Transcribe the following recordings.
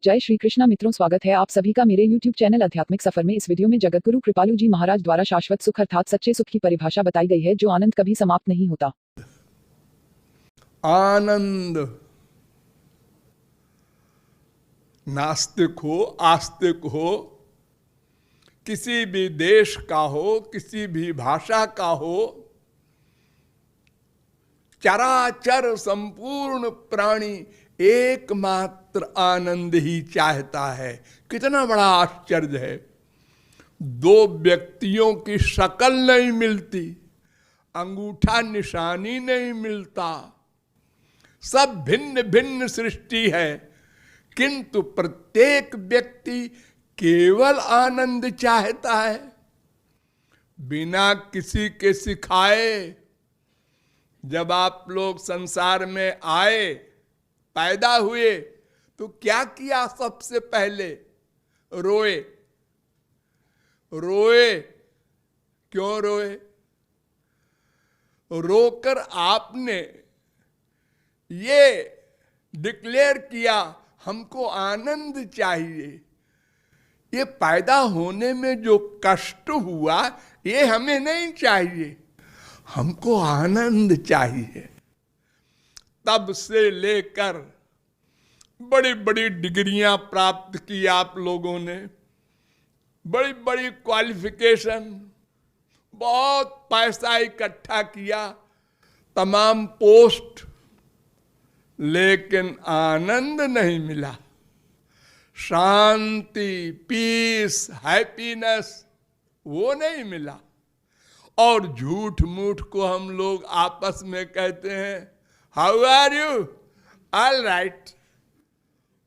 जय श्री कृष्णा मित्रों, स्वागत है आप सभी का मेरे YouTube चैनल आध्यात्मिक सफर में। इस वीडियो में जगतगुरु कृपालु जी महाराज द्वारा शाश्वत सुख अर्थात सच्चे सुख की परिभाषा बताई गई है, जो आनंद कभी समाप्त नहीं होता। आनंद नास्तिक हो, आस्तिक हो, किसी भी देश का हो, किसी भी भाषा का हो, चराचर संपूर्ण प्राणी एकमात्र आनंद ही चाहता है। कितना बड़ा आश्चर्य है। दो व्यक्तियों की शक्ल नहीं मिलती, अंगूठा निशानी नहीं मिलता, सब भिन्न भिन्न सृष्टि है, किंतु प्रत्येक व्यक्ति केवल आनंद चाहता है, बिना किसी के सिखाए। जब आप लोग संसार में आए, पैदा हुए, तो क्या किया? सबसे पहले रोए। रोए क्यों रोए? रोकर आपने ये डिक्लेयर किया, हमको आनंद चाहिए। ये पैदा होने में जो कष्ट हुआ, ये हमें नहीं चाहिए, हमको आनंद चाहिए। तब से लेकर बड़ी बड़ी डिग्रियां प्राप्त की आप लोगों ने, बड़ी बड़ी क्वालिफिकेशन, बहुत पैसा इकट्ठा किया, तमाम पोस्ट, लेकिन आनंद नहीं मिला। शांति, पीस, हैप्पीनेस वो नहीं मिला। और झूठ मूठ को हम लोग आपस में कहते हैं, how are you? All right.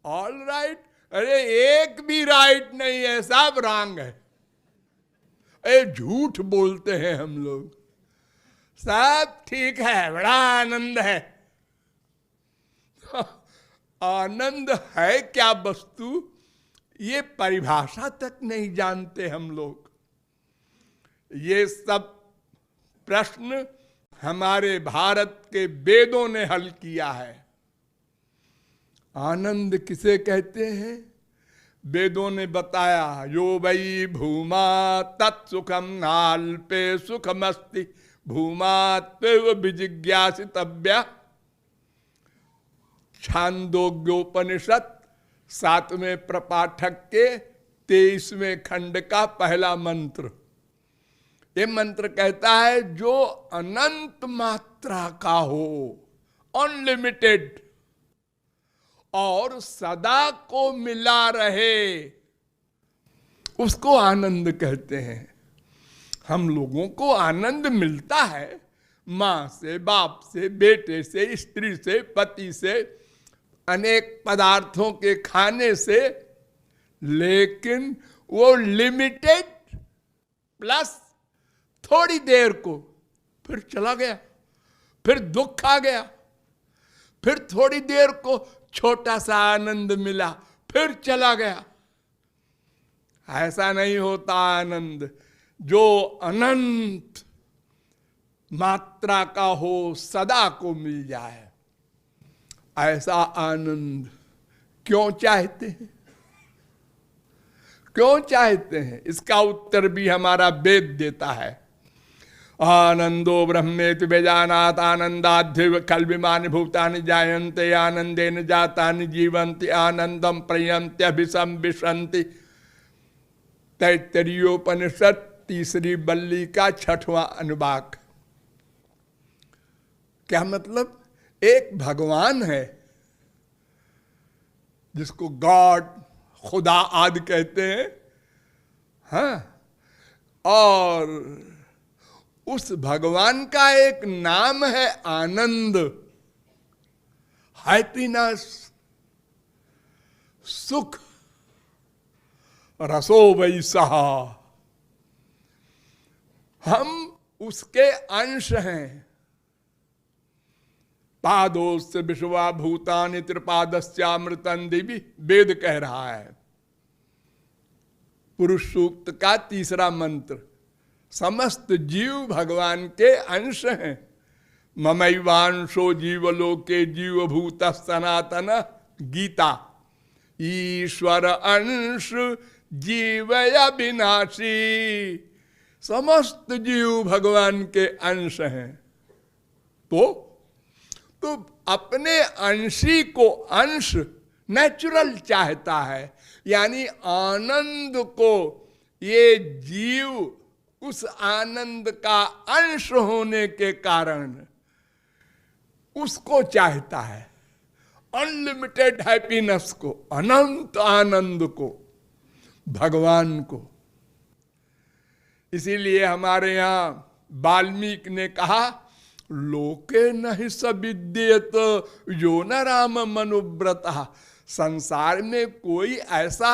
All right? अरे एक भी राइट नहीं है, सब रॉन्ग है। अरे झूठ बोलते हैं हम लोग, सब ठीक है, बड़ा आनंद है। आनंद है क्या वस्तु, ये परिभाषा तक नहीं जानते हम लोग। ये सब प्रश्न हमारे भारत के वेदों ने हल किया है। आनंद किसे कहते हैं? वेदों ने बताया, यो वै भूमा तत्सुखम नाल्पे सुखमस्ति भूमात्व विजिज्ञासितव्या। छांदोग्योपनिषद 7वें प्रपाठक के 23वें खंड का पहला मंत्र। ये मंत्र कहता है, जो अनंत मात्रा का हो, अनलिमिटेड, और सदा को मिला रहे, उसको आनंद कहते हैं। हम लोगों को आनंद मिलता है माँ से, बाप से, बेटे से, स्त्री से, पति से, अनेक पदार्थों के खाने से, लेकिन वो लिमिटेड प्लस थोड़ी देर को, फिर चला गया, फिर दुख आ गया, फिर थोड़ी देर को छोटा सा आनंद मिला, फिर चला गया। ऐसा नहीं होता आनंद। जो अनंत मात्रा का हो, सदा को मिल जाए, ऐसा आनंद क्यों चाहते हैं? क्यों चाहते हैं? इसका उत्तर भी हमारा वेद देता है। आनंदो ब्रह्मेति बेजानात आनंदाद्य कल्विमानि भूतानि जायन्ते आनंदेन जातानि जीवन्ति आनंदम प्रयन्ति अभिसंविशन्ति। तैत्तरीयोपनिषद 3री बल्ली का 6वां अनुवाक। क्या मतलब? एक भगवान है जिसको गॉड, खुदा आदि कहते हैं, हाँ, और उस भगवान का एक नाम है आनंद, हैप्पीनेस, सुख। रसो वैसा, हम उसके अंश हैं। पादोस्य विश्वा भूतानि त्रिपादस्यामृतं दिवि, वेद कह रहा है। पुरुष सूक्त का 3रा मंत्र। समस्त जीव भगवान के अंश हैं। ममैवांशो जीवलोके जीवभूत सनातन गीता ईश्वर अंश जीव अविनाशी, समस्त जीव भगवान के अंश हैं। तो अपने अंशी को अंश नेचुरल चाहता है, यानी आनंद को ये जीव उस आनंद का अंश होने के कारण उसको चाहता है, अनलिमिटेड हैप्पीनेस को, अनंत आनंद को, भगवान को। इसीलिए हमारे यहां वाल्मीकि ने कहा, लोके नहि स विद्येत यो न राम मनुव्रतः, संसार में कोई ऐसा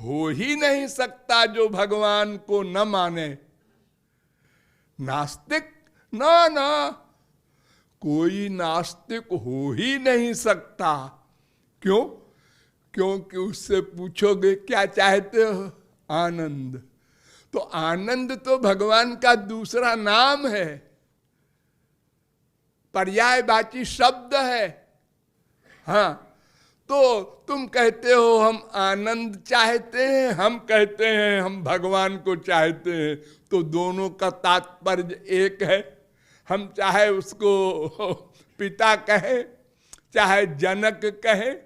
हो ही नहीं सकता जो भगवान को न माने। नास्तिक ना, कोई नास्तिक हो ही नहीं सकता। क्यों? क्योंकि उससे पूछोगे क्या चाहते हो? आनंद। तो आनंद तो भगवान का दूसरा नाम है, पर्यायवाची शब्द है। हाँ, तो तुम कहते हो हम आनंद चाहते हैं, हम कहते हैं हम भगवान को चाहते हैं, तो दोनों का तात्पर्य एक है। हम चाहे उसको पिता कहें, चाहे जनक कहें,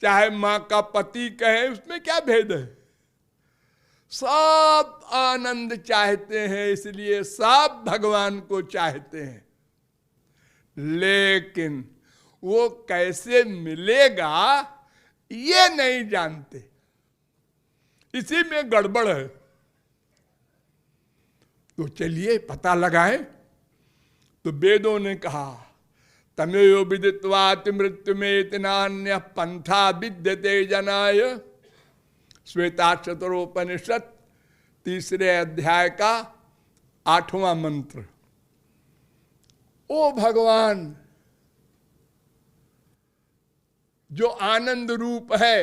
चाहे माँ का पति कहें, उसमें क्या भेद है? सब आनंद चाहते हैं, इसलिए सब भगवान को चाहते हैं। लेकिन वो कैसे मिलेगा ये नहीं जानते, इसी में गड़बड़ है। तो चलिए पता लगाएं। तो वेदों ने कहा, तमेयो विदित्वाति मृत्युमेति नान्यः पंथा विद्यते जनाय। श्वेताक्षरोपनिषद 3 अध्याय का 8वां मंत्र। ओ भगवान, जो आनंद रूप है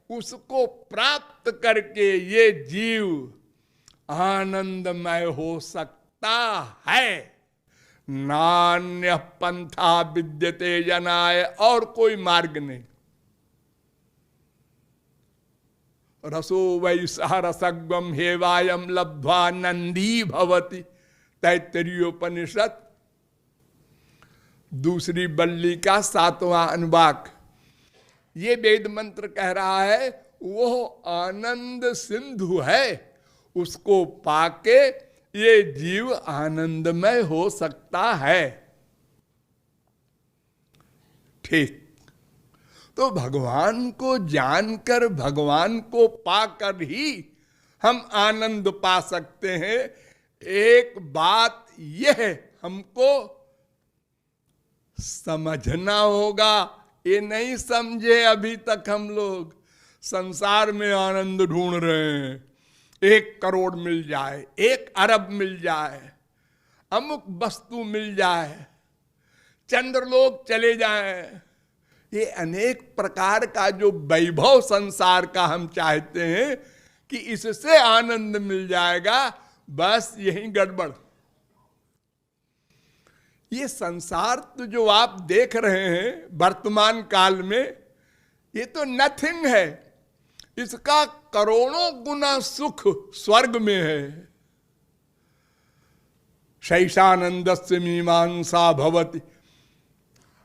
उसको प्राप्त करके ये जीव आनंदमय हो सकता है। नान्य पंथा विद्यते जनाय, और कोई मार्ग नहीं। रसो वै सह रसग्वम हेवायम लब्ध्वा नंदी भवति। तैत्तरीयोपनिषद 2 बल्ली का 7वां अनुवाक। ये वेद मंत्र कह रहा है वो आनंद सिंधु है, उसको पाके ये जीव आनंदमय हो सकता है। ठीक। तो भगवान को जानकर, भगवान को पाकर ही हम आनंद पा सकते हैं। एक बात यह हमको समझना होगा, ये नहीं समझे अभी तक हम लोग। संसार में आनंद ढूंढ रहे हैं, 1 करोड़ मिल जाए, 1 अरब मिल जाए, अमुक वस्तु मिल जाए, चंद्रलोक चले जाएं। ये अनेक प्रकार का जो वैभव संसार का हम चाहते हैं कि इससे आनंद मिल जाएगा, बस यही गड़बड़। ये संसार तो जो आप देख रहे हैं वर्तमान काल में, ये तो नथिंग है। इसका करोड़ों गुना सुख स्वर्ग में है। शैषानंदस्य मीमांसा भवति।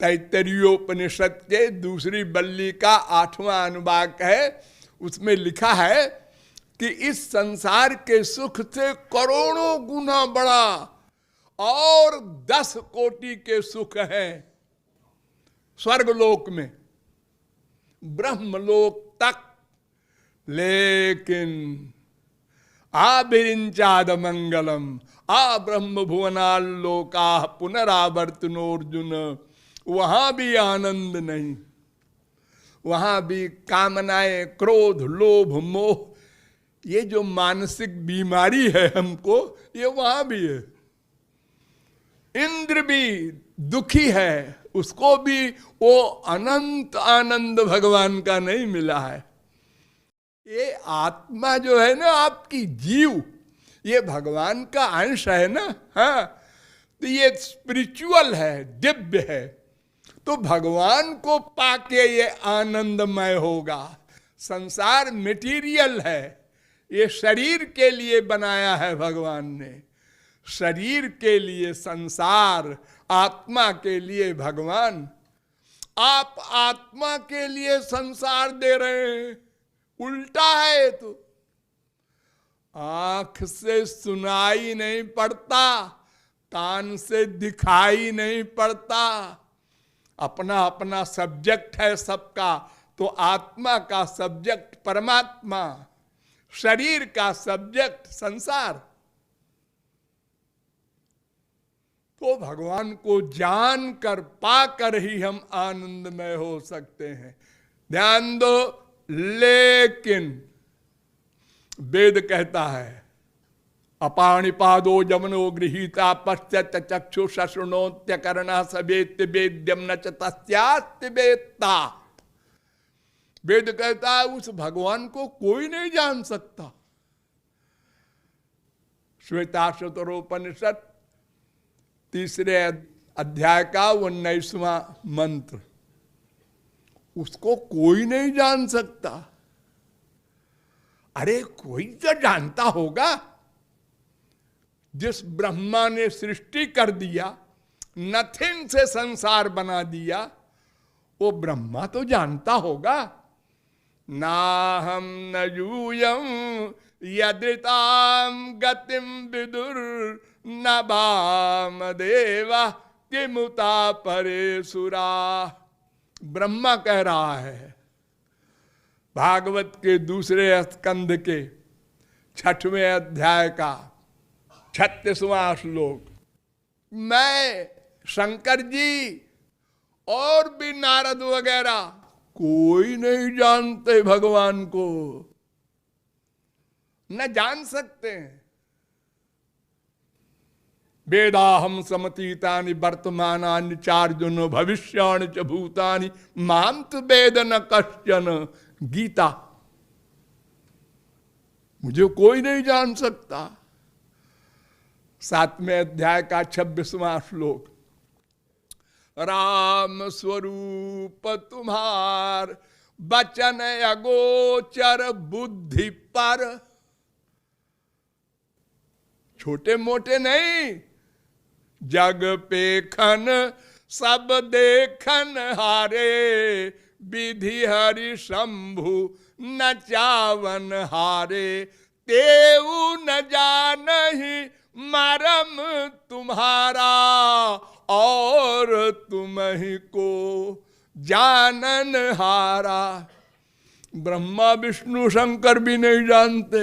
तैत्तरीयोपनिषद के 2 बल्ली का 8वां अनुवाक है। उसमें लिखा है कि इस संसार के सुख से करोड़ों गुना बड़ा और 10 कोटि के सुख हैं स्वर्गलोक में, ब्रह्मलोक तक। लेकिन आभिरिंचाद मंगलम आ ब्रह्म भुवनालोका पुनरावर्तनोर्जुन। वहां भी आनंद नहीं, वहां भी कामनाएं, क्रोध, लोभ, मोह, ये जो मानसिक बीमारी है हमको, ये वहां भी है। इंद्र भी दुखी है, उसको भी वो अनंत आनंद भगवान का नहीं मिला है। ये आत्मा जो है ना, आपकी जीव, ये भगवान का अंश है ना। हाँ, तो ये स्पिरिचुअल है, दिव्य है। तो भगवान को पाके ये आनंदमय होगा। संसार मटेरियल है, ये शरीर के लिए बनाया है भगवान ने। शरीर के लिए संसार, आत्मा के लिए भगवान। आप आत्मा के लिए संसार दे रहे हैं, उल्टा है ये तो। आंख से सुनाई नहीं पड़ता, कान से दिखाई नहीं पड़ता, अपना अपना सब्जेक्ट है सबका। तो आत्मा का सब्जेक्ट परमात्मा, शरीर का सब्जेक्ट संसार। तो भगवान को जान कर पाकर ही हम आनंदमय हो सकते हैं। ध्यान दो, लेकिन वेद कहता है अपाणिपादो जमनो गृहीता पश्चात चक्षु शृणोत्य कर्णा सवेत्य वेद्यम न च तस्यास्ति वेत्ता। वेद कहता है उस भगवान को कोई नहीं जान सकता। श्वेताश्वतरोपनिषद 3 अध्याय का 19वां मंत्र, उसको कोई नहीं जान सकता। अरे कोई तो जानता होगा। जिस ब्रह्मा ने सृष्टि कर दिया, नथिंग से संसार बना दिया, वो ब्रह्मा तो जानता होगा। ना हम न यूयम यदृताम गतिम विदुर न भाम देवा किमुता परे सुरा। ब्रह्मा कह रहा है भागवत के 2 स्कंद के 6वें अध्याय का 36वां श्लोक, मैं शंकर जी और भी नारद वगैरह कोई नहीं जानते भगवान को, न जान सकते हैं। वेदाहम समतीतानि वर्तमानानि चार्जुन भविष्याणि च भूतानि माम तु वेद न कश्चन। गीता, मुझे कोई नहीं जान सकता। 7वें अध्याय का 26वां श्लोक, राम स्वरूप तुम्हार बचन अगोचर बुद्धि पर। छोटे मोटे नहीं, जग पेखन सब देखन हारे, विधि हरि शंभु न चावन हारे। तेऊ न जानहि मरम तुम्हारा, और तुम ही को जानन हारा। ब्रह्मा विष्णु शंकर भी नहीं जानते।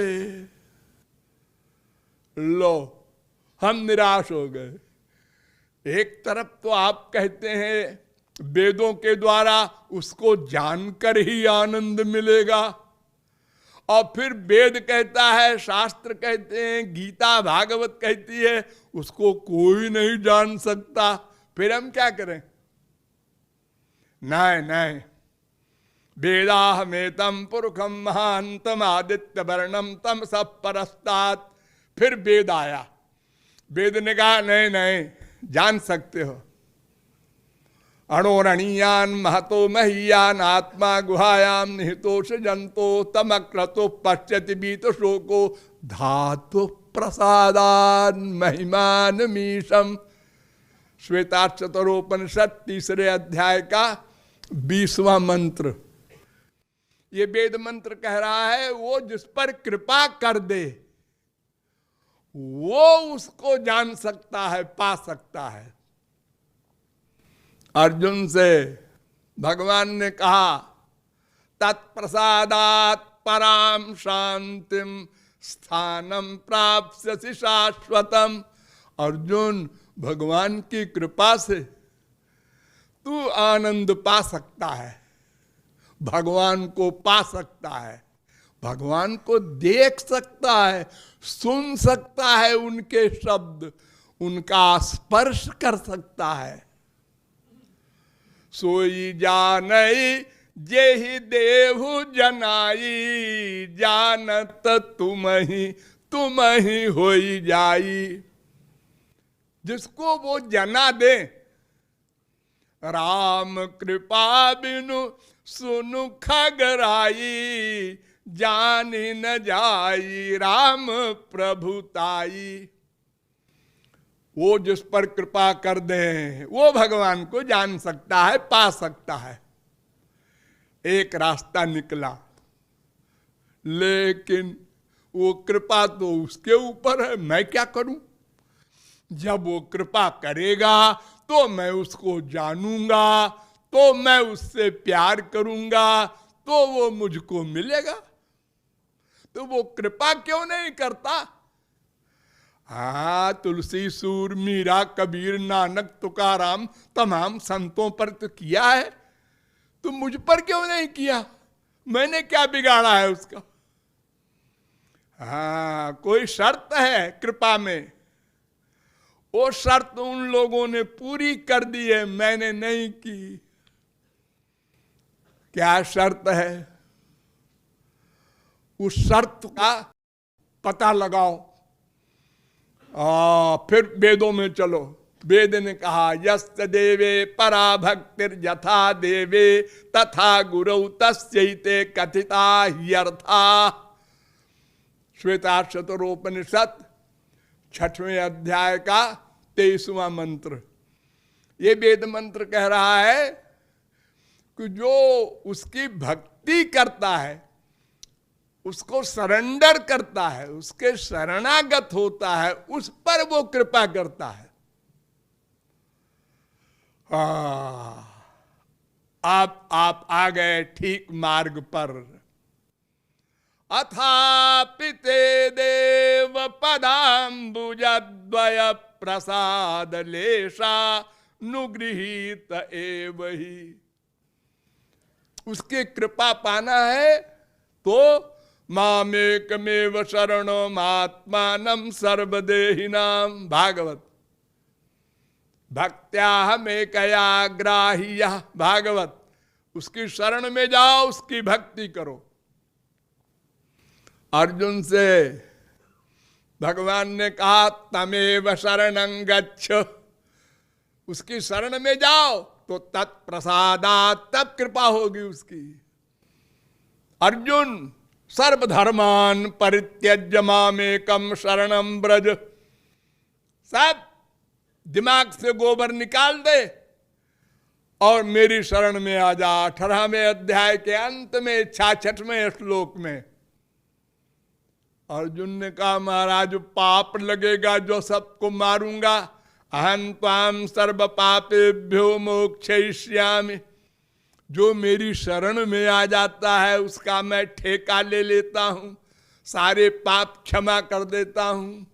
लो, हम निराश हो गए। एक तरफ तो आप कहते हैं वेदों के द्वारा उसको जानकर ही आनंद मिलेगा, और फिर वेद कहता है, शास्त्र कहते हैं, गीता भागवत कहती है उसको कोई नहीं जान सकता। फिर हम क्या करें? नहीं नहीं, वेदाहमेतम पुरुषम महांतम आदित्य वर्णम तम सब परस्तात। फिर वेद आया, वेद ने कहा नहीं नहीं, जान सकते हो। अणोरणीयान महतो महीयान आत्मा गुहायाम निहितोष जंतो तमक्रतो पश्यति बीत शोको धातु प्रसादान महिमान मीशम। श्वेताक्षतरोपनिषद 3 अध्याय का 20वां मंत्र। ये वेद मंत्र कह रहा है वो जिस पर कृपा कर दे वो उसको जान सकता है, पा सकता है। अर्जुन से भगवान ने कहा तत्प्रसादात् पराम शांतिम स्थानम प्राप्स्यसि शाश्वतम। अर्जुन, भगवान की कृपा से तू आनंद पा सकता है, भगवान को पा सकता है, भगवान को देख सकता है, सुन सकता है, उनके शब्द, उनका स्पर्श कर सकता है। सोई जानई जेहि देहु जनाई, जानत तुम ही होई जाई। जिसको वो जना दे, राम कृपा बिनु सुनु खगराई, जानी न जाई राम प्रभुताई। वो जिस पर कृपा कर दे वो भगवान को जान सकता है, पा सकता है। एक रास्ता निकला, लेकिन वो कृपा तो उसके ऊपर है, मैं क्या करूं? जब वो कृपा करेगा तो मैं उसको जानूंगा, तो मैं उससे प्यार करूंगा, तो वो मुझको मिलेगा। तो वो कृपा क्यों नहीं करता? हाँ, तुलसी, सूर, मीरा, कबीर, नानक, तुकाराम तमाम संतों पर तो किया है, तो मुझ पर क्यों नहीं किया? मैंने क्या बिगाड़ा है उसका? हाँ, कोई शर्त है कृपा में, वो शर्त उन लोगों ने पूरी कर दी है, मैंने नहीं की। क्या शर्त है? उस शर्त का पता लगाओ। फिर वेदों में चलो। वेद ने कहा यस्त देवे परा भक्तिर यथा देवे तथा गुरौ तस्यैते कथिता ह्यर्था। श्वेताक्षतरोपनिषद 6वें अध्याय का 23वां मंत्र। ये वेद मंत्र कह रहा है कि जो उसकी भक्ति करता है, उसको सरेंडर करता है, उसके शरणागत होता है, उस पर वो कृपा करता है। आप आ गए ठीक मार्ग पर। अथापि ते देव पदाम्बुजद्वय प्रसाद लेशा नुगृहीत एव ही। उसकी कृपा पाना है तो मामेकमेव शरणमात्मानं सर्वदेहिनां। भागवत। भक्त्याहमेकया ग्राह्यः। भागवत। उसकी शरण में जाओ, उसकी भक्ति करो। अर्जुन से भगवान ने कहा तमेव शरणं गच्छ। उसकी शरण में जाओ तो तत्प्रसादात्, तब कृपा होगी उसकी। अर्जुन सर्वधर्मान परित्यज्य मामेकं शरणं व्रज। सब दिमाग से गोबर निकाल दे और मेरी शरण में आ जा। 18वें अध्याय के अंत में 66वें श्लोक में अर्जुन ने कहा महाराज पाप लगेगा जो सबको मारूंगा। अहं त्वां सर्व पापेभ्यो मोक्षयिष्यामि। जो मेरी शरण में आ जाता है उसका मैं ठेका ले लेता हूं, सारे पाप क्षमा कर देता हूं,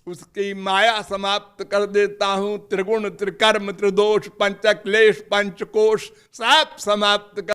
उसकी माया समाप्त कर देता हूं। त्रिगुण त्रिकर्म त्रिदोष पंचक्लेश पंचकोश सब समाप्त कर